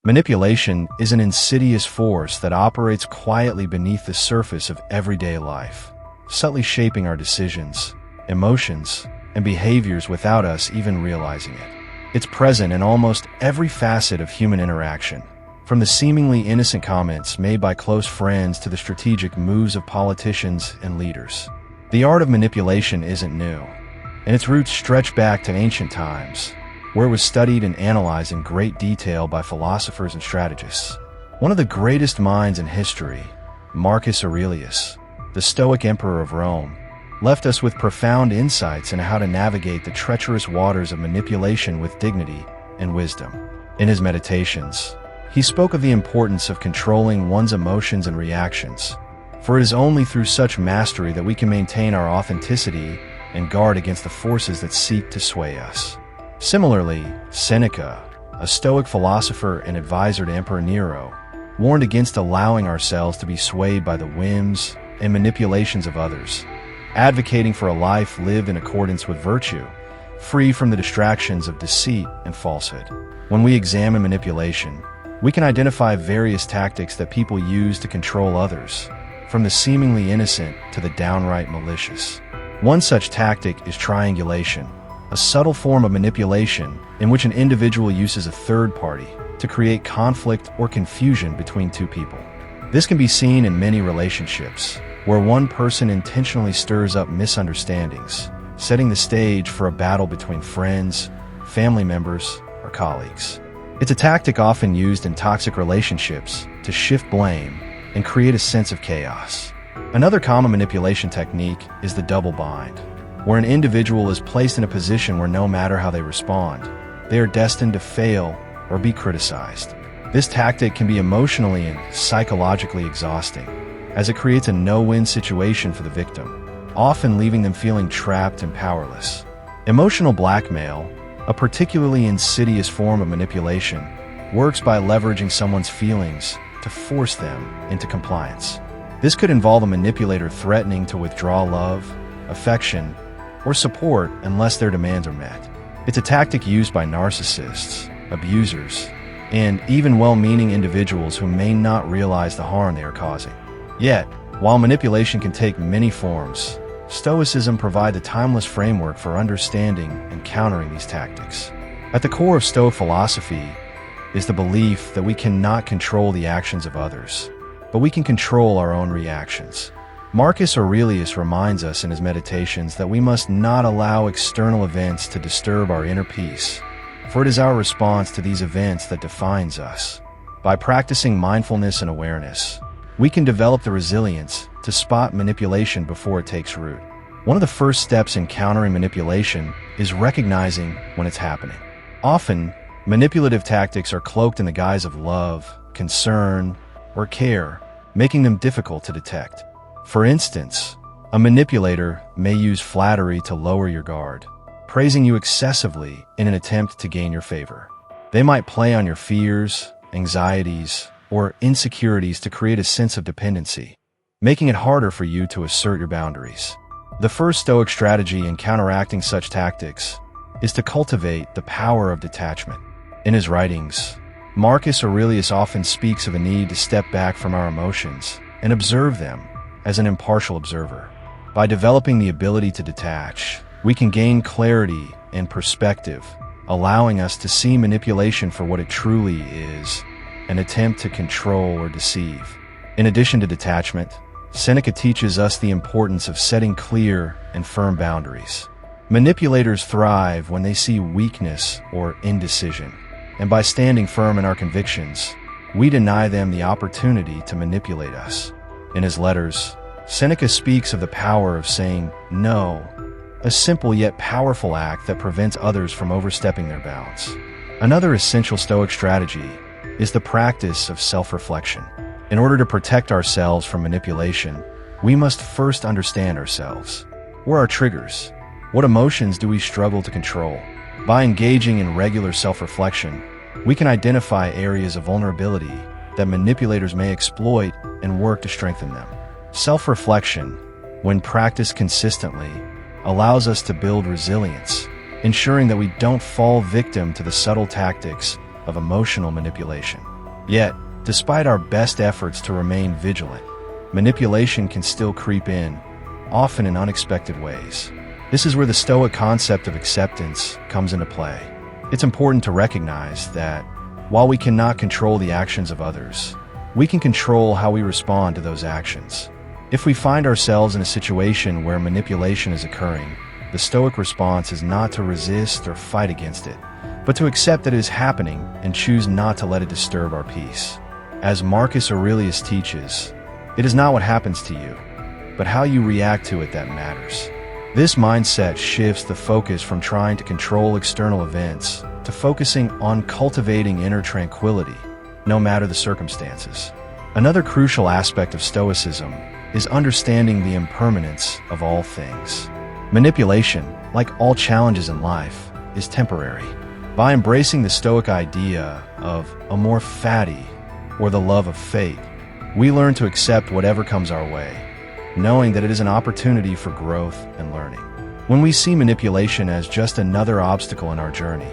Manipulation is an insidious force that operates quietly beneath the surface of everyday life, subtly shaping our decisions, emotions, and behaviors without us even realizing it. It's present in almost every facet of human interaction, from the seemingly innocent comments made by close friends to the strategic moves of politicians and leaders. The art of manipulation isn't new, and its roots stretch back to ancient times, where it was studied and analyzed in great detail by philosophers and strategists. One of the greatest minds in history, Marcus Aurelius, the Stoic emperor of Rome, left us with profound insights into how to navigate the treacherous waters of manipulation with dignity and wisdom. In his meditations, he spoke of the importance of controlling one's emotions and reactions, for it is only through such mastery that we can maintain our authenticity and guard against the forces that seek to sway us. Similarly, Seneca, a Stoic philosopher and advisor to Emperor Nero, warned against allowing ourselves to be swayed by the whims and manipulations of others, advocating for a life lived in accordance with virtue, free from the distractions of deceit and falsehood. When we examine manipulation, we can identify various tactics that people use to control others, from the seemingly innocent to the downright malicious. One such tactic is triangulation, a subtle form of manipulation in which an individual uses a third party to create conflict or confusion between two people. This can be seen in many relationships, where one person intentionally stirs up misunderstandings, setting the stage for a battle between friends, family members, or colleagues. It's a tactic often used in toxic relationships to shift blame and create a sense of chaos. Another common manipulation technique is the double bind, where an individual is placed in a position where no matter how they respond, they are destined to fail or be criticized. This tactic can be emotionally and psychologically exhausting, as it creates a no-win situation for the victim, often leaving them feeling trapped and powerless. Emotional blackmail, a particularly insidious form of manipulation, works by leveraging someone's feelings to force them into compliance. This could involve a manipulator threatening to withdraw love, affection, or support unless their demands are met. It's a tactic used by narcissists, abusers, and even well-meaning individuals who may not realize the harm they are causing. Yet, while manipulation can take many forms, Stoicism provides a timeless framework for understanding and countering these tactics. At the core of Stoic philosophy is the belief that we cannot control the actions of others, but we can control our own reactions. Marcus Aurelius reminds us in his meditations that we must not allow external events to disturb our inner peace, for it is our response to these events that defines us. By practicing mindfulness and awareness, we can develop the resilience to spot manipulation before it takes root. One of the first steps in countering manipulation is recognizing when it's happening. Often, manipulative tactics are cloaked in the guise of love, concern, or care, making them difficult to detect. For instance, a manipulator may use flattery to lower your guard, praising you excessively in an attempt to gain your favor. They might play on your fears, anxieties, or insecurities to create a sense of dependency, making it harder for you to assert your boundaries. The first Stoic strategy in counteracting such tactics is to cultivate the power of detachment. In his writings, Marcus Aurelius often speaks of a need to step back from our emotions and observe them as an impartial observer. By developing the ability to detach, we can gain clarity and perspective, allowing us to see manipulation for what it truly is, an attempt to control or deceive. In addition to detachment, Seneca teaches us the importance of setting clear and firm boundaries. Manipulators thrive when they see weakness or indecision, and by standing firm in our convictions, we deny them the opportunity to manipulate us. In his letters, Seneca speaks of the power of saying no, a simple yet powerful act that prevents others from overstepping their bounds. Another essential Stoic strategy is the practice of self-reflection. In order to protect ourselves from manipulation, we must first understand ourselves. What are our triggers? What emotions do we struggle to control? By engaging in regular self-reflection, we can identify areas of vulnerability that manipulators may exploit and work to strengthen them. Self-reflection, when practiced consistently, allows us to build resilience, ensuring that we don't fall victim to the subtle tactics of emotional manipulation. Yet, despite our best efforts to remain vigilant, manipulation can still creep in, often in unexpected ways. This is where the Stoic concept of acceptance comes into play. It's important to recognize that, while we cannot control the actions of others, we can control how we respond to those actions. If we find ourselves in a situation where manipulation is occurring, the Stoic response is not to resist or fight against it, but to accept that it is happening and choose not to let it disturb our peace. As Marcus Aurelius teaches, it is not what happens to you, but how you react to it that matters. This mindset shifts the focus from trying to control external events to focusing on cultivating inner tranquility, no matter the circumstances. Another crucial aspect of Stoicism is understanding the impermanence of all things. Manipulation, like all challenges in life, is temporary. By embracing the Stoic idea of amor fati, or the love of fate, we learn to accept whatever comes our way, knowing that it is an opportunity for growth and learning. When we see manipulation as just another obstacle in our journey,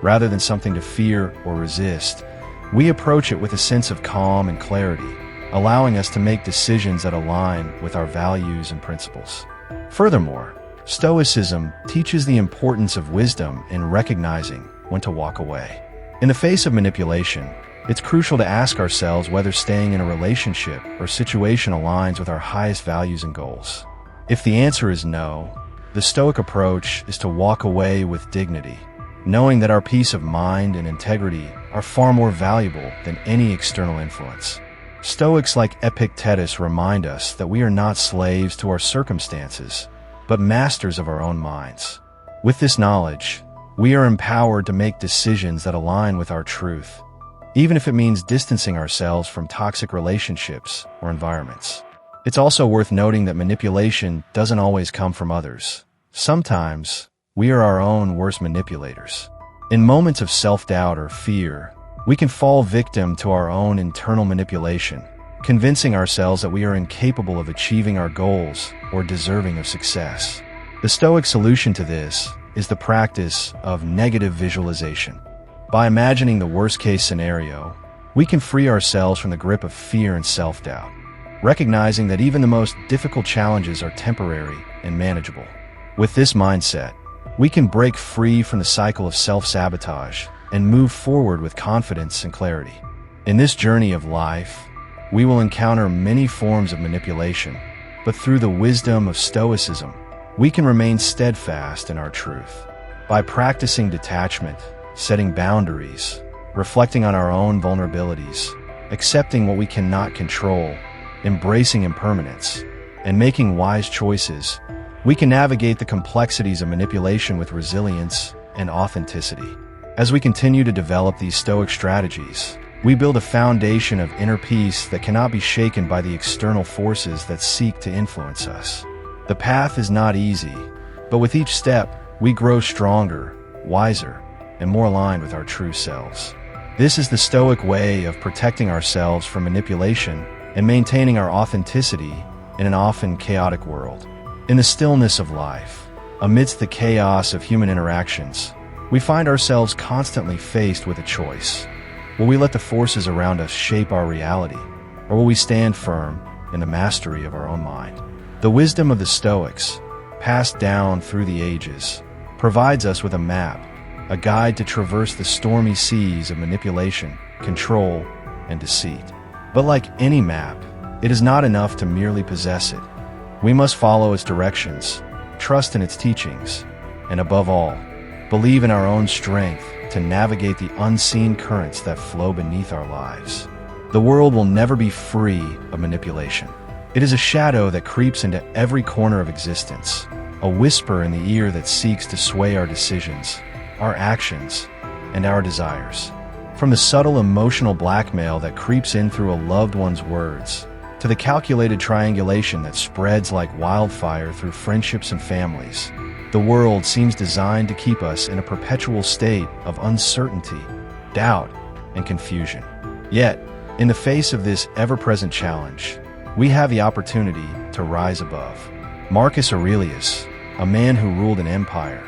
rather than something to fear or resist, we approach it with a sense of calm and clarity, allowing us to make decisions that align with our values and principles. Furthermore, Stoicism teaches the importance of wisdom in recognizing when to walk away. In the face of manipulation, it's crucial to ask ourselves whether staying in a relationship or situation aligns with our highest values and goals. If the answer is no, the Stoic approach is to walk away with dignity, knowing that our peace of mind and integrity are far more valuable than any external influence. Stoics like Epictetus remind us that we are not slaves to our circumstances, but masters of our own minds. With this knowledge, we are empowered to make decisions that align with our truth, even if it means distancing ourselves from toxic relationships or environments. It's also worth noting that manipulation doesn't always come from others. Sometimes, we are our own worst manipulators. In moments of self-doubt or fear, we can fall victim to our own internal manipulation, convincing ourselves that we are incapable of achieving our goals or deserving of success. The Stoic solution to this is the practice of negative visualization. By imagining the worst-case scenario, we can free ourselves from the grip of fear and self-doubt, recognizing that even the most difficult challenges are temporary and manageable. With this mindset, we can break free from the cycle of self-sabotage and move forward with confidence and clarity. In this journey of life, we will encounter many forms of manipulation, but through the wisdom of Stoicism, we can remain steadfast in our truth. By practicing detachment, setting boundaries, reflecting on our own vulnerabilities, accepting what we cannot control, embracing impermanence, and making wise choices, we can navigate the complexities of manipulation with resilience and authenticity. As we continue to develop these Stoic strategies, we build a foundation of inner peace that cannot be shaken by the external forces that seek to influence us. The path is not easy, but with each step, we grow stronger, wiser, and more aligned with our true selves. This is the Stoic way of protecting ourselves from manipulation and maintaining our authenticity in an often chaotic world. In the stillness of life, amidst the chaos of human interactions, we find ourselves constantly faced with a choice. Will we let the forces around us shape our reality, or will we stand firm in the mastery of our own mind? The wisdom of the Stoics, passed down through the ages, provides us with a map, a guide to traverse the stormy seas of manipulation, control, and deceit. But like any map, it is not enough to merely possess it. We must follow its directions, trust in its teachings, and above all, believe in our own strength to navigate the unseen currents that flow beneath our lives. The world will never be free of manipulation. It is a shadow that creeps into every corner of existence, a whisper in the ear that seeks to sway our decisions, our actions, and our desires. From the subtle emotional blackmail that creeps in through a loved one's words, to the calculated triangulation that spreads like wildfire through friendships and families, the world seems designed to keep us in a perpetual state of uncertainty, doubt, and confusion. Yet, in the face of this ever-present challenge, we have the opportunity to rise above. Marcus Aurelius, a man who ruled an empire,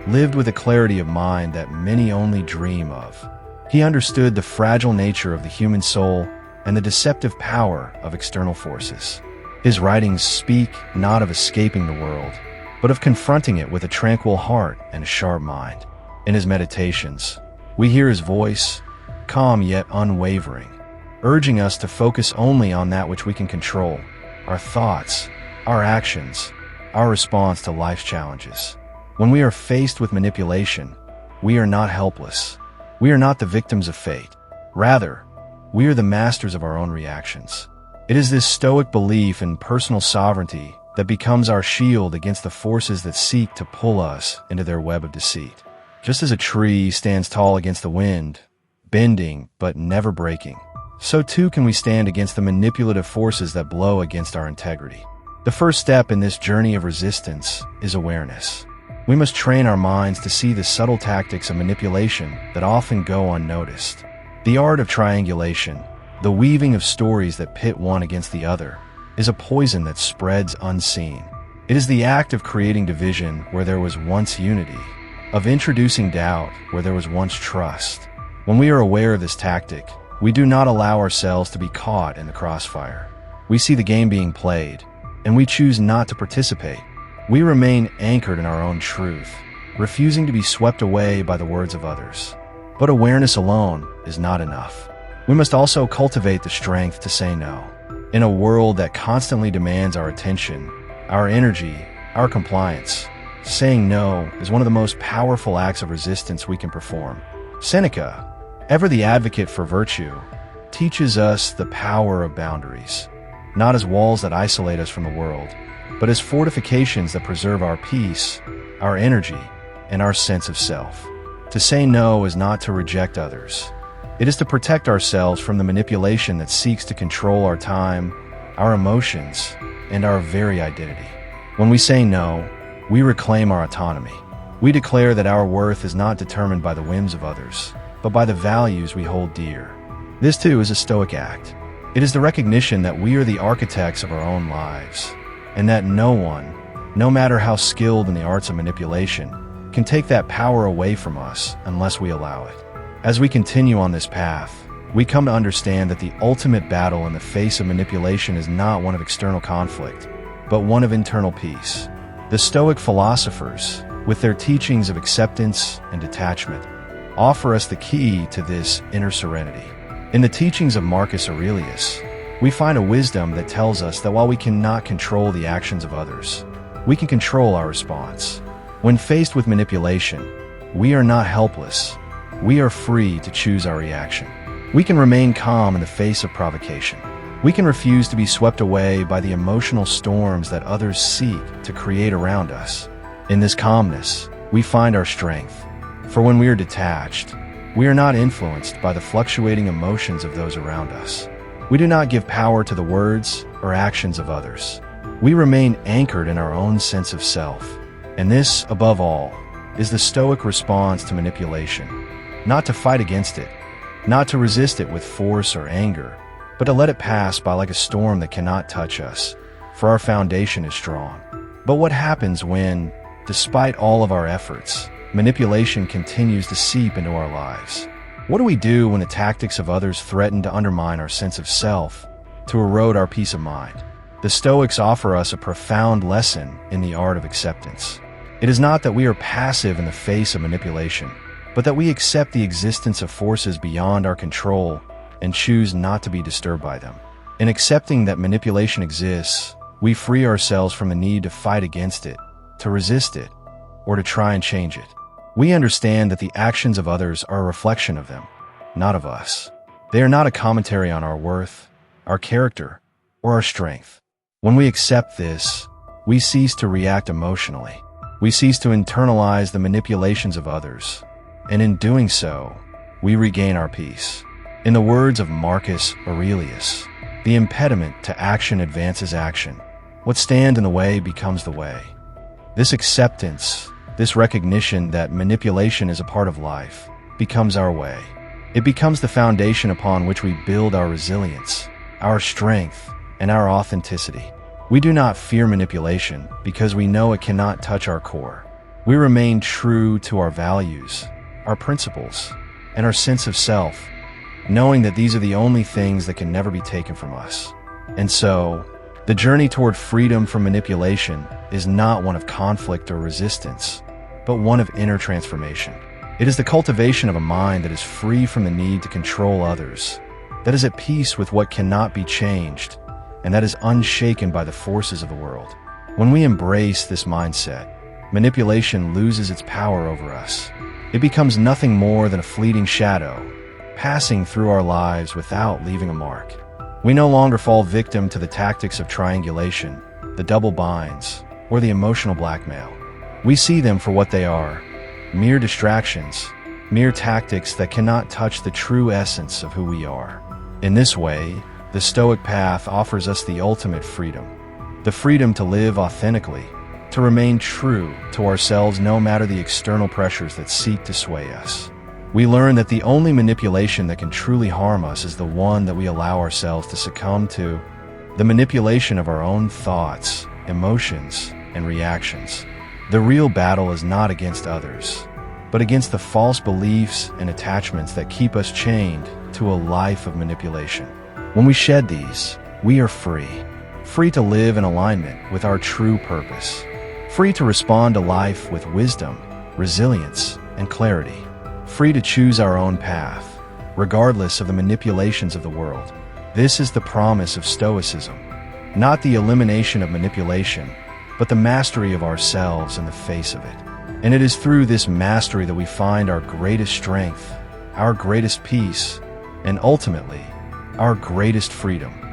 lived with a clarity of mind that many only dream of. He understood the fragile nature of the human soul and the deceptive power of external forces. His writings speak not of escaping the world, but of confronting it with a tranquil heart and a sharp mind. In his meditations, we hear his voice, calm yet unwavering, urging us to focus only on that which we can control: our thoughts, our actions, our response to life's challenges. When we are faced with manipulation, we are not helpless. We are not the victims of fate. Rather, we are the masters of our own reactions. It is this Stoic belief in personal sovereignty that becomes our shield against the forces that seek to pull us into their web of deceit. Just as a tree stands tall against the wind, bending but never breaking, so too can we stand against the manipulative forces that blow against our integrity. The first step in this journey of resistance is awareness. We must train our minds to see the subtle tactics of manipulation that often go unnoticed. The art of triangulation, the weaving of stories that pit one against the other, is a poison that spreads unseen. It is the act of creating division where there was once unity, of introducing doubt where there was once trust. When we are aware of this tactic, we do not allow ourselves to be caught in the crossfire. We see the game being played, and we choose not to participate. We remain anchored in our own truth, refusing to be swept away by the words of others. But awareness alone is not enough. We must also cultivate the strength to say no. In a world that constantly demands our attention, our energy, our compliance, saying no is one of the most powerful acts of resistance we can perform. Seneca, ever the advocate for virtue, teaches us the power of boundaries, not as walls that isolate us from the world, but as fortifications that preserve our peace, our energy, and our sense of self. To say no is not to reject others. It is to protect ourselves from the manipulation that seeks to control our time, our emotions, and our very identity. When we say no, we reclaim our autonomy. We declare that our worth is not determined by the whims of others, but by the values we hold dear. This too is a Stoic act. It is the recognition that we are the architects of our own lives, and that no one, no matter how skilled in the arts of manipulation, can take that power away from us unless we allow it. As we continue on this path, we come to understand that the ultimate battle in the face of manipulation is not one of external conflict, but one of internal peace. The Stoic philosophers, with their teachings of acceptance and detachment, offer us the key to this inner serenity. In the teachings of Marcus Aurelius, we find a wisdom that tells us that while we cannot control the actions of others, we can control our response. When faced with manipulation, we are not helpless. We are free to choose our reaction. We can remain calm in the face of provocation. We can refuse to be swept away by the emotional storms that others seek to create around us. In this calmness, we find our strength. For when we are detached, we are not influenced by the fluctuating emotions of those around us. We do not give power to the words or actions of others. We remain anchored in our own sense of self. And this, above all, is the Stoic response to manipulation. Not to fight against it, not to resist it with force or anger, but to let it pass by like a storm that cannot touch us, for our foundation is strong. But what happens when, despite all of our efforts, manipulation continues to seep into our lives? What do we do when the tactics of others threaten to undermine our sense of self, to erode our peace of mind? The Stoics offer us a profound lesson in the art of acceptance. It is not that we are passive in the face of manipulation, but that we accept the existence of forces beyond our control and choose not to be disturbed by them. In accepting that manipulation exists, we free ourselves from the need to fight against it, to resist it, or to try and change it. We understand that the actions of others are a reflection of them, not of us. They are not a commentary on our worth, our character, or our strength. When we accept this, we cease to react emotionally. We cease to internalize the manipulations of others, and in doing so, we regain our peace. In the words of Marcus Aurelius, the impediment to action advances action. What stands in the way becomes the way. This acceptance, this recognition that manipulation is a part of life, becomes our way. It becomes the foundation upon which we build our resilience, our strength, and our authenticity. We do not fear manipulation because we know it cannot touch our core. We remain true to our values, our principles, and our sense of self, knowing that these are the only things that can never be taken from us. And so, the journey toward freedom from manipulation is not one of conflict or resistance, but one of inner transformation. It is the cultivation of a mind that is free from the need to control others, that is at peace with what cannot be changed, and that is unshaken by the forces of the world. When we embrace this mindset, manipulation loses its power over us. It becomes nothing more than a fleeting shadow, passing through our lives without leaving a mark. We no longer fall victim to the tactics of triangulation, the double binds, or the emotional blackmail. We see them for what they are, mere distractions, mere tactics that cannot touch the true essence of who we are. In this way, the Stoic path offers us the ultimate freedom. The freedom to live authentically, to remain true to ourselves no matter the external pressures that seek to sway us. We learn that the only manipulation that can truly harm us is the one that we allow ourselves to succumb to, the manipulation of our own thoughts, emotions, and reactions. The real battle is not against others, but against the false beliefs and attachments that keep us chained to a life of manipulation. When we shed these, we are free. Free to live in alignment with our true purpose. Free to respond to life with wisdom, resilience, and clarity. Free to choose our own path, regardless of the manipulations of the world. This is the promise of Stoicism. Not the elimination of manipulation, but the mastery of ourselves in the face of it. And it is through this mastery that we find our greatest strength, our greatest peace, and ultimately, our greatest freedom.